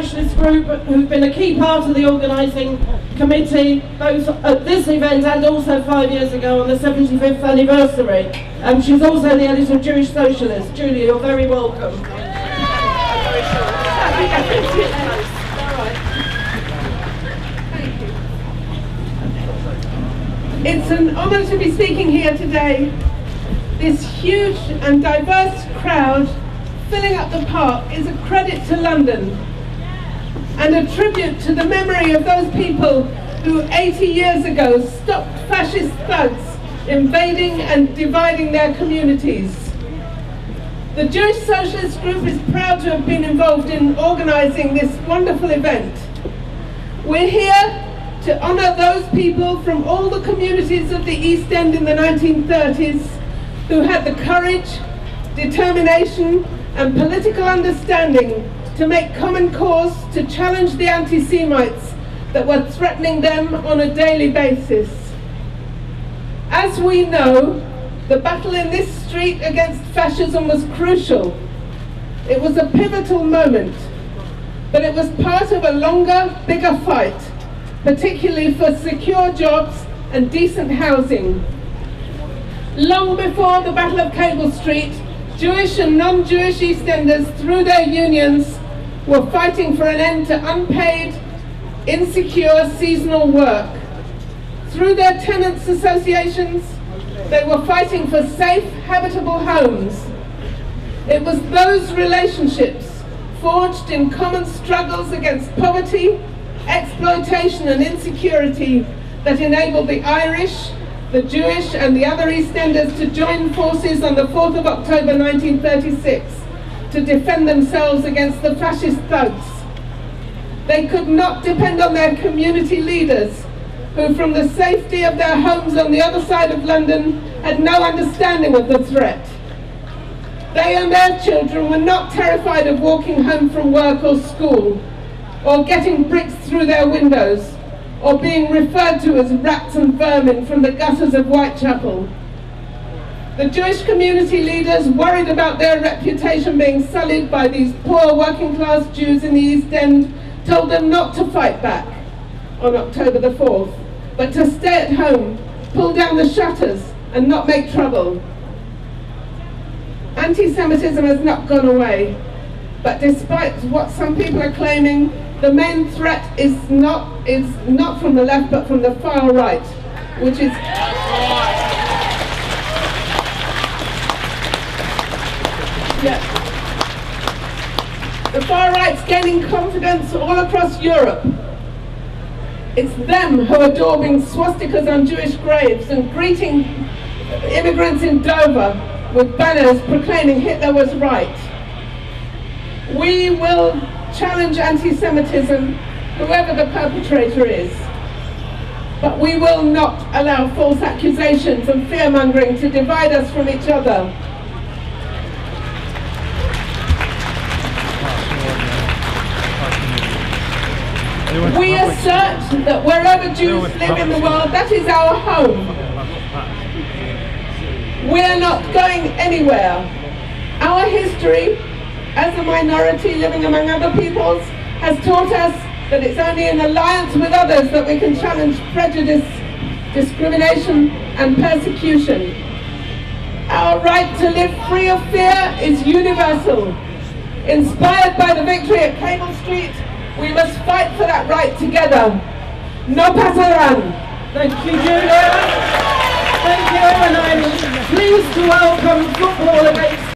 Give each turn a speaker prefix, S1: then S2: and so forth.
S1: Socialist group who've been a key part of the organising committee, both at this event and also 5 years ago on the 75th anniversary. She's also the editor of Jewish Socialist. Julie, you're very welcome.
S2: It's an honour to be speaking here today. This huge and diverse crowd filling up the park is a credit to London and a tribute to the memory of those people who 80 years ago stopped fascist thugs invading and dividing their communities. The Jewish Socialist group is proud to have been involved in organising this wonderful event. We're here to honour those people from all the communities of the East End in the 1930s who had the courage, determination and political understanding to make common cause to challenge the anti-Semites that were threatening them on a daily basis. As we know, the battle in this street against fascism was crucial. It was a pivotal moment, but it was part of a longer, bigger fight, particularly for secure jobs and decent housing. Long before the Battle of Cable Street, Jewish and non-Jewish EastEnders, through their unions, were fighting for an end to unpaid, insecure seasonal work. Through their tenants' associations, they were fighting for safe, habitable homes. It was those relationships, forged in common struggles against poverty, exploitation and insecurity, that enabled the Irish, the Jewish and the other EastEnders to join forces on the 4th of October 1936 to defend themselves against the fascist thugs. They could not depend on their community leaders, who from the safety of their homes on the other side of London had no understanding of the threat. They and their children were not terrified of walking home from work or school, or getting bricks through their windows, or being referred to as rats and vermin from the gutters of Whitechapel. The Jewish community leaders, worried about their reputation being sullied by these poor working class Jews in the East End, told them not to fight back on October the 4th, but to stay at home, pull down the shutters and not make trouble. Anti-Semitism has not gone away, but despite what some people are claiming, the main threat is not from the left but from the far right, which is the far right's gaining confidence all across Europe. It's them who are daubing swastikas on Jewish graves and greeting immigrants in Dover with banners proclaiming Hitler was right. We will challenge anti-Semitism, whoever the perpetrator is. But we will not allow false accusations and fear-mongering to divide us from each other. We assert that wherever Jews live in the world, that is our home. We are not going anywhere. Our history, as a minority living among other peoples, has taught us that it's only in alliance with others that we can challenge prejudice, discrimination and persecution. Our right to live free of fear is universal. Inspired by the victory at Cable Street, we must fight for that right together. No pasaran.
S1: Thank you, Julia. Thank you, and I'm pleased to welcome football against